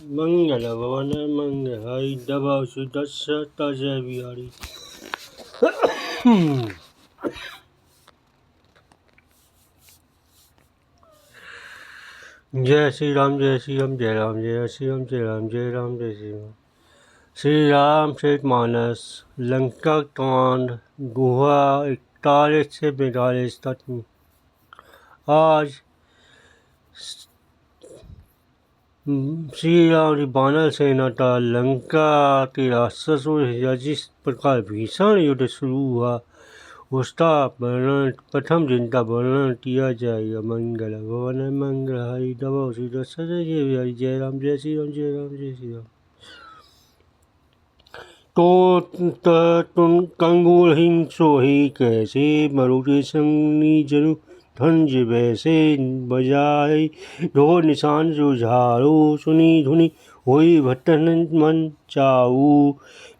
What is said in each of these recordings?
मंगल भवन मंगल दबा सुदशता जय बिहारी। जय श्री राम जय श्री राम जय राम जय श्री राम जय राम जय राम जय श्री राम। श्री रामचरितमानस लंका कांड गुहा 41 से 42 तक। आज श्री राम की बानर सेना का लंका के राक्षसों जिस प्रकार भीषण युद्ध शुरू हुआ उसका वर्णन प्रथम दिन का वर्णन किया जाएगा। मंगल भवन मंगल हरि दबा जय जय राम जय श्री राम जय राम जय श्री राम। तो तुम कंगूल हिंग सोही कैसे मरुति संगनी जनु धंज वैसे बजाए ढोल निशान जुझारो सुनी धुनी होई भट्टन मन चाऊ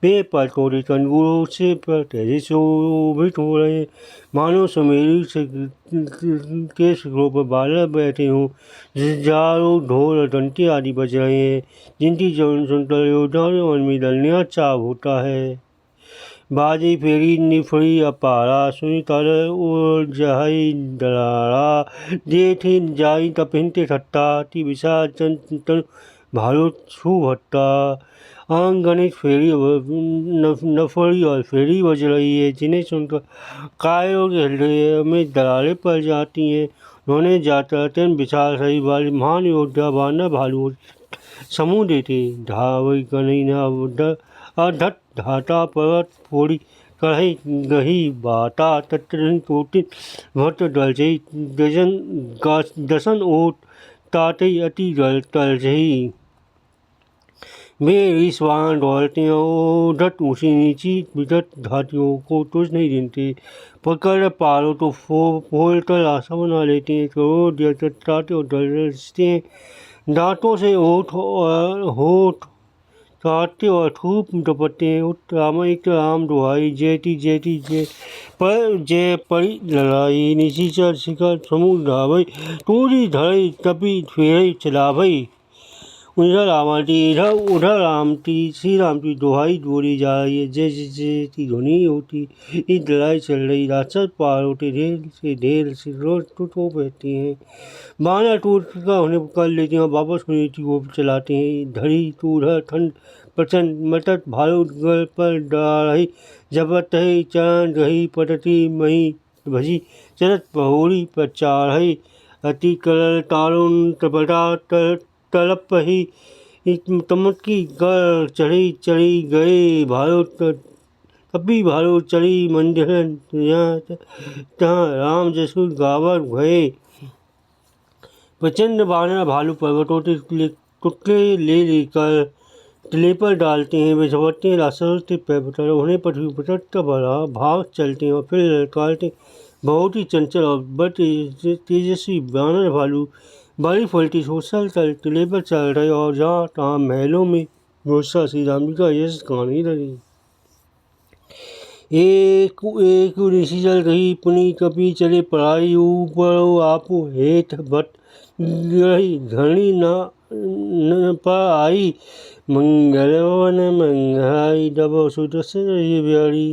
वे पटोरी कंगूरों से तेजी शोभित हो रहे मानो सुमेरी से के शिखरों पर बादल बैठे हों। जुझारो ढोल डंटे आदि बज रहे हैं जिनकी जौन सुनकर योद्धाओं मन में दलनिया चाव होता है। बाजी फेरी निफड़ी अपारा सुनी तर और जहाई दरारा जेठी जाई तपिनते ठट्टा ती विशा चंतन भालू छू भट्टा गणित फेरी नफड़ी और फेरी बज रही है जिन्हें सुनकर कायरों के हृदय में दरारें पड़ जाती हैं। उन्होंने जाता अत्यंत विशाल सही वाली महान योद्धा बानर भालू समूह देते धावई कन्हैया अधट धाता पर्वत फोड़ी कढ़ई गही बाटा तत्न तोटिन भट्ट दलजई दसन ओट तातई अति तलजई वे ईश्वान दौलते धट ऊँची नीची विदट धातियों को तुझ नहीं गिनते पकड़ पारो तो फोल कर आशा बना लेते हैं। करोड़ दियाते और दलते हैं दांतों से ओठ और होठ काटते और खूब दुपट्टे एक राम दुहाई जयती जयती जय पर जय परी लड़ाई निशी चर शिखर समूह धावई टूरी धड़ई तपी फेरई चला भई उधर रामाटी इधर उधर राम की श्री राम की दुहाई बोली जा रही है। जय जय जय की ध्वनि होती इस लड़ाई चल रही राक्षस पार होते ढेर से रोज टूट बैठती हैं। बानर टूट का उन्हें कर लेते हैं वापस नीति को चलाते हैं। धड़ी टूढ़ ठंड प्रचंड मटत भालू गल पर डाढ़ी जबत है चरण रही पटती मही भजी चरत पहोरी पर चाढ़ई अति करल तारुण तपटा तड़प ही तमकी कर चढ़ी गए भालो तभी भालो चढ़ी मंदिर तहाँ राम जसु गावर भये प्रचंड बानर भालू पर्वतों के टुकड़े ले लेकर टिले पर डालते हैं। वे झपटते हैं राक्षसों के पैर पर उन्हें पृथ्वी पर का बड़ा भाग चलते हैं और फिर ललकारते। बहुत ही चंचल और बड़े तेजस्वी बानर भालू बड़ी फलती सोशल टिले पर चल रहे और जहाँ तहाँ महलों में गुस्सा श्री राम जी का यश गाने लगी। एक ऋषि चल रही पुनि कपि चले पढ़ाई ऊपर आप हेठ भट रही धरणी न पर आई मंगल वन मंगाई दबो सुदर्शन बिहारी।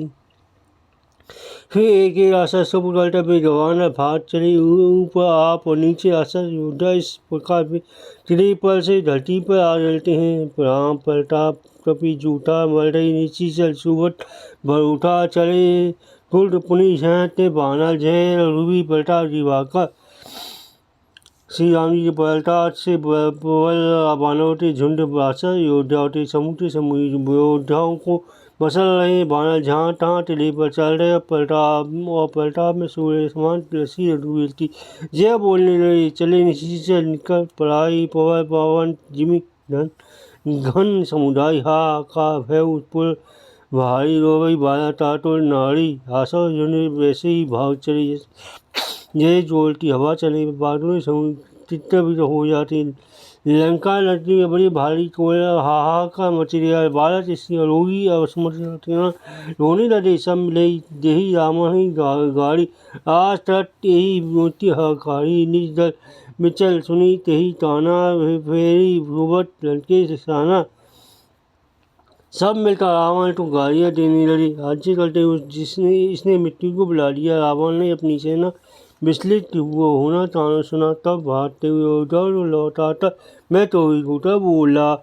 फिर एक राक्षस को पकड़ता बेगवान भाग चले ऊपर आप और नीचे राक्षस योद्धा इस प्रकार टिले पर से धरती पर आ डलते हैं। राम पलटा कपि जूठा मर रही नीची चल सुबट भर उठा चले कुल पुनि झते बानर जय रूबी पलटा दिवाकर श्री राम जी के पलटा से बल बानवते झुंड राक्षस योद्धा समूह योद्धाओं को बसल रहे बानर जहाँ तहाँ टिले पर चल रहे पलटा में सूर्य समान रसी डूबती जय बोलने लगे चले नीचे से निकल पढ़ाई पवर पवन जिमी धन घन समुदाय हा का भय पुर भारी रोवई बाया टाटो नारी आशा जुने वैसे ही भाग चले जय जोलती हवा चले बादलों चित्त भी हो जाती। लंका नदी में बड़ी भारी कोयला हाहाकार मची रहा बालक इसकी रोगी असमर्थियाँ रोने लगे सब मिले देही रामही गाड़ी आज तक यही मोती हकारी निज दल बिचल सुनी तेही ताना, फेरी भूवत लड़के से साना। सब मिलकर रावण को गालियाँ देने लगे। राज्य करते हुए इसने मृत्यु को बुला लिया। रावण ने अपनी सेना विचलित हुआ होना ताना सुना, तब भागते हुए उधर लौटा था। मैं तो ही उधर बोला,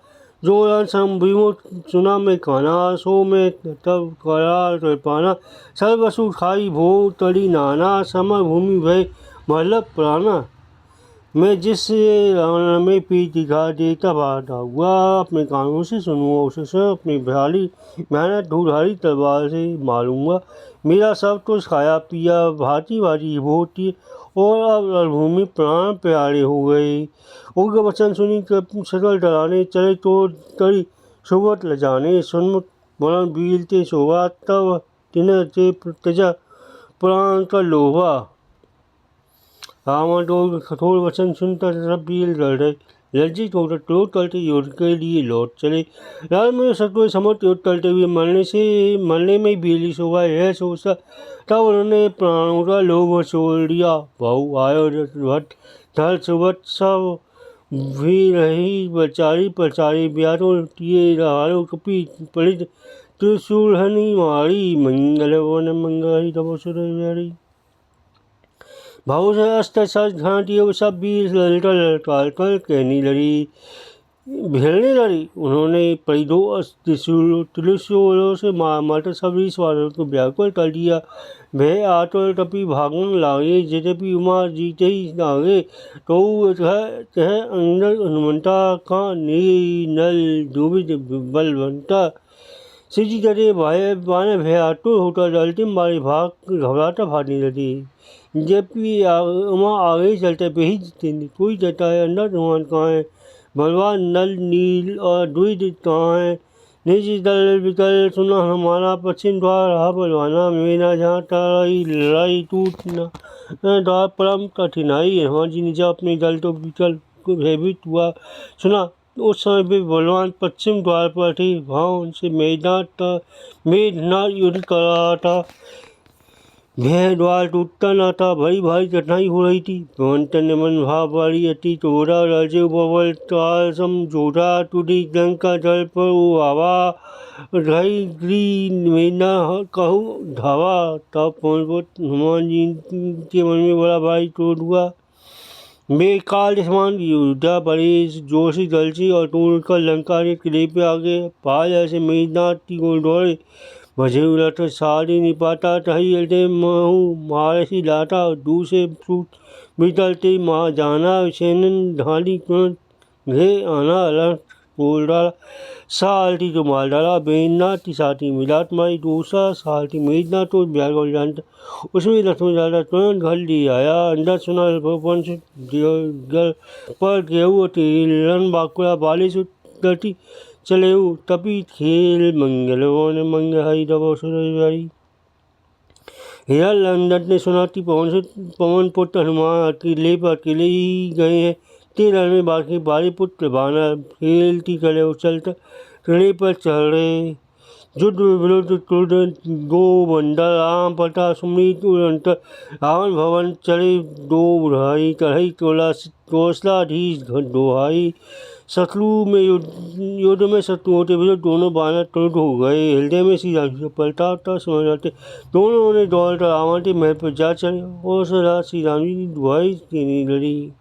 जो संभीमो सुना मैं खाना, सो मैं तब करा तड़पाना। सर्वसु खाई भो तड़ी नाना, समय भूमि भय मतलब प्राणा। मैं जिस रण में पीठ दिखा देता भागा हुआ, अपने कानों से सुनूंगा उसे अपनी भयानक धूलधारी तलवार से मारूंगा। मेरा सब कुछ खाया पिया भांति भांति भोटी, और अब रणभूमि प्राण प्यारे हो गए। उग्र वचन सुनी सकल डराने चले, तो तड़ी सुबत लजाने सुनमुख वरण बीलते शोभा, तब तिन्ह से प्रजा प्राण का लोभा। रावण तो कठोर वचन सुनता सब बील गड़ रहे, लज्जित होकर क्रोध करते युद्ध के लिए लौट चले। रण में शत्रु समर्थ युद्ध करते हुए मरने में बीली शोभा यह सोचता, तब उन्होंने प्राणों का लोभ छोड़ दिया। बहु आयो भट्ट धर सुबत सब भी रही बचारी प्रचारी, ब्यारो किए रहारो कपि पड़ित, त्रिशूलहनी मारी, मंगल वन मंगल तब सुरहरी। भाव से अस्त्र सज घाटी वो सब बीस ललकार कर कहने लड़ी, भिड़ने लड़ी। उन्होंने परिधो त्रिशूलों से मारकर सभी सवारों को व्याकुल कर दिया। भय आतुर कपि भागन लागे, यद्यपि उमा जीते ही लागे, तो कह अंदर हनुमंता का नल दुबिध बलवंता। सिजी डरे बाने भय आतुर होकर डलते मारे भाग घबराता भागने लगे। जबकि उमा आगे चलते पे ही जितेंद्र कोई कहता है अंदर हनुमान कहाँ है, बलवान नल नील और द्विज कहाँ है। निज दल विकल सुना हमारा, पश्चिम द्वार रहा बलवाना, मेना जहाँ ताराई लड़ाई टूटना द्वार परम कठिनाई। हनुमान जी ने जब अपने दल तो विकल को भयभीत हुआ सुना, उस समय वे बलवान पश्चिम द्वार पर थे। वहाँ उनसे मेघनाथ युद्ध कर रहा था। भय द्वार टूटता न था, बड़ी भारी कठिनाई हो रही थी। पवन ने मन भाव वाली अति तोड़ा, राजे बबल ताल समझोटा, टूटी लंका जल पर वो आवा, ढई गिरी मेना कहू धावा। तब पवन हनुमान जी के मन में बड़ा भारी क्रोध हुआ। वे काल समान योद्धा बड़े जोर से दल से और तोड़कर लंका के किले पे आ गए। पाल ऐसे मेघनाथ की ओर दौड़े, भजे उलट सारी निपाता, तही हृदय महू मारसी लाटा, दूसरे सूट बितलते माँ जाना, सेनन ढाली तुरंत घे आना, लड़ बोल डाला साल्टी तो मार डाला। मेघनाथ की साथी मिलाट मारी, दूसरा साल्टी मेघनाथ तो ब्यागल जानता, उसमें लक्ष्मण डाला तुरंत घर ले आया। अंदर सुना वंश पर गेहूँ रण बाकुड़ा बाले सुटी चले तपी खेल मंगल वन मंगल हरि दबो सुरहरी। हिरल नंदन ने सुना कि पवन पुत्र हनुमान किले पर अकेले ही गए हैं। तेरह में बाकी बारे पुत्र बाना खेलती करे उछलता टिड़े पर चढ़ रहे। युद्ध विरुद्ध क्रुद्ध दो बंदर, राम पटा सुमृत उड़ंत, रावण भवन चढ़े दो बुढ़ाई, कढ़ई तोसलाधीश दोहाई। शत्रु में युद्ध में शत्रु होते भी दोनों बानर क्रुद्ध हो गए। हृदय में श्री राम पलटा समझ जाते, दोनों ने दौड़कर रावण के महल पर जा चढ़े और सदा श्री राम जी की दुहाई देने लड़ी।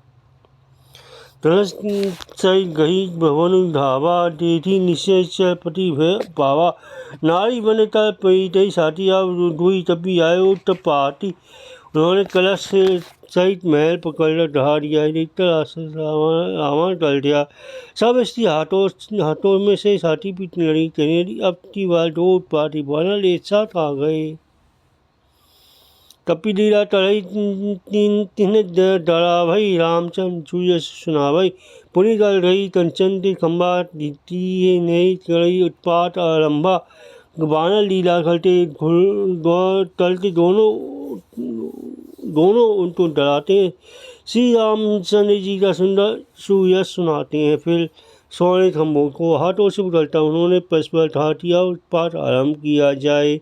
सही गही भवन धावा, देखी निश्चय पति भय पावा। नारी बने तर पई साथी, अब दुई तपी आयो तब पाती। उन्होंने कलश से सहित महल पकड़ ढहा दिया। रावण टल गया। सब स्त्री हाथों में से साथी पीटने लगी। कहने अब की बार दो पार्टी बानर एक साथ आ गए। कपि लीला तढ़ई तिन्ह डरा भई, रामचंद्र छुय सुना भई। पुनि दल रही कंचन के खंबा, दिए नहीं चढ़ई उत्पात आरंभा। बानर लीला करते टलते दोनों उनको डराते हैं। श्री रामचंद्र जी का सुंदर सुयश सुनाते हैं। फिर स्वर्ण खंभों को हाथों से उगलता उन्होंने परस्पर ठाटिया उत्पात आरंभ किया जाए।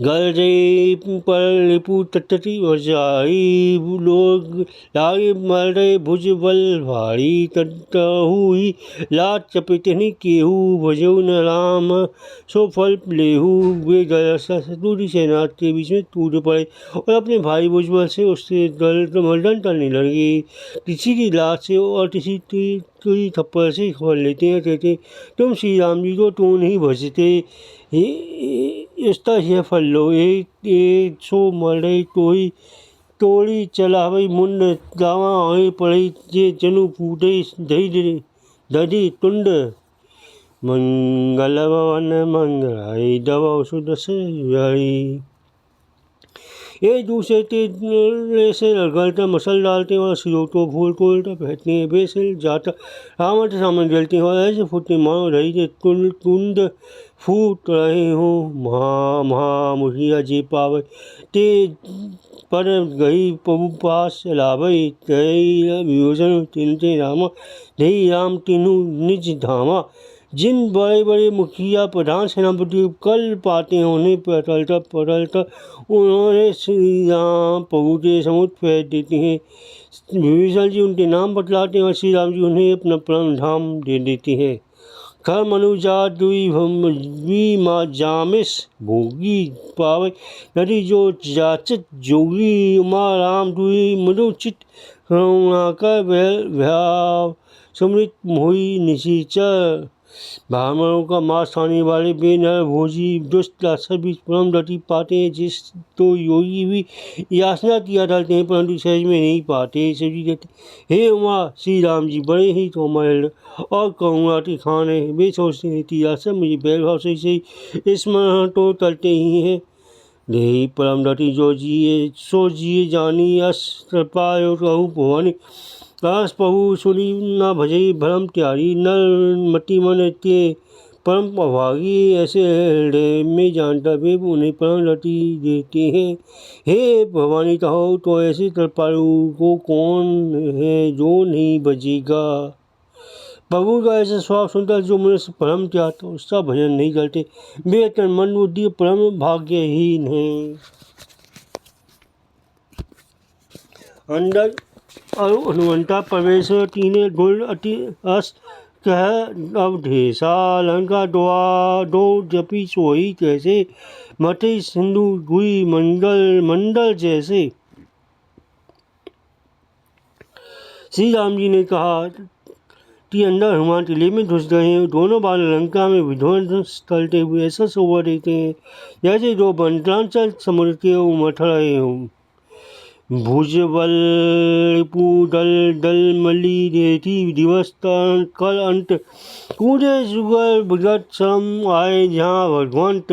गरजे पर लिपु तटती बजाई लोग लागे मर रहे भुज बल भारी तटहुई लात चपेटनी केहू भजऊ न राम सो फल लेहू वे गया दूरी सेना के बीच में टूट पड़े और अपने भाई भुजबल से उससे मर्दन टलने लगे। किसी की लात से और किसी की थप्पड़ से खबर लेते हैं, कहते तुम श्री राम जी को तो नहीं भजते, इसका यह फल लो। एक सो मरे तोही तोड़ी चला भाई मुंड गावा होए पड़े जे जनु फूटे दधी तुंड मंगल भवन मंगलाई दवा सुदस यारी। एक दूसरे के से गलते मसल डालते और सिरों को फूल तोड़ते बैठते हैं बेसिल जाता रावण के सामने जलते हैं और ऐसे फूटते मानो रही थे तुंड फूट रहे हो महा मुखिया जी पावे ते पर गई प्रभु पास लाभई तय विभूषण तिनते रामा धई राम तीनू निज धामा। जिन बड़े बड़े मुखिया प्रधान सेनापति कल पाते हैं उन्हें पटलता उन्होंने श्री राम प्रभु के समुद्र फेर देते हैं। विभीषण जी उनके नाम बतलाते हैं और श्री राम जी उन्हें अपना परम धाम दे देते हैं। खर मनुजा दुई माँ जामिस भोगी पावे नदी जो जाचित जोगी उमा राम दुई मनुचित करुणा कर भयाव समृत मोही निशीचर। ब्राह्मणों का मांस खाने वाले बेनर भोजी दुष्ट राक्षस भी परम गति पाते हैं, जिस तो योगी भी याचना किया डालते हैं परंतु सहज में नहीं पाते। सभी कहते हे उमा श्री राम जी बड़े ही कोमल और करुणा के खान है, वे सोचते हैं कि याचना मुझे बैर भाव से स्मरण तो करते ही हैं। देही परम गति जो जिए सो जिए जानी अस कृपायो कहूँ भवानी काश प्रभु सुनी न भजई भरम त्यारी नर मति मन के परम अभागी ऐसे हृदय में जानता वे उन्हें परम रति देते हैं। हे भवानी कहो तो ऐसे कृपालु को कौन है जो नहीं बजेगा। प्रभु का ऐसा स्वभाव सुनकर जो मनुष्य परम त्यागता उसका भजन नहीं करते वे तन मन बुद्धि परम भाग्यहीन है। अंदर और हनुमंता प्रवेश तीने गुण अति अस कह अवधेशा लंका दो जपी सोई कैसे मते सिंधु गुई मंडल जैसे। श्री राम जी ने कहा कि अंदर हनुमान किले में घुस गए हैं, दोनों बाल लंका में विध्वंस करते हुए ऐसा शोभा देते हैं जैसे दो वनांचल समुद्र के उमड़ रहे हों। भुजबल दल मली रेती दिवस कल अंत कूदे सुगर भुजत सम आए जहाँ भगवंत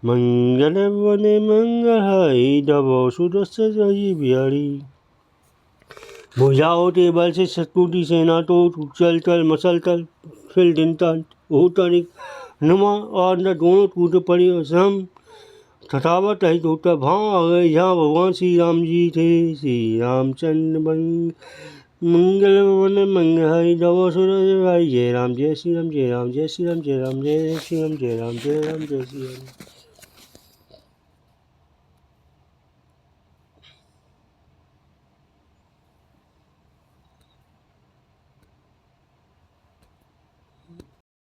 मंगल बने मंगल है दबो सुदस बिहारी। भुजाओ के बल से शत्रु की सेना तो चल कर मसल कर फिर दिन तक होता नहीं हनुमान और न दोनों टूट पड़े और श्रम थकावट रहित होता भाव आ गए जहाँ भगवान श्री राम जी थे। श्री रामचंद्र मंगल वन मंगल दवा सुर जय राम जय श्री राम जय राम जय श्री राम जय राम जय श्री राम जय राम जय राम जय श्री राम।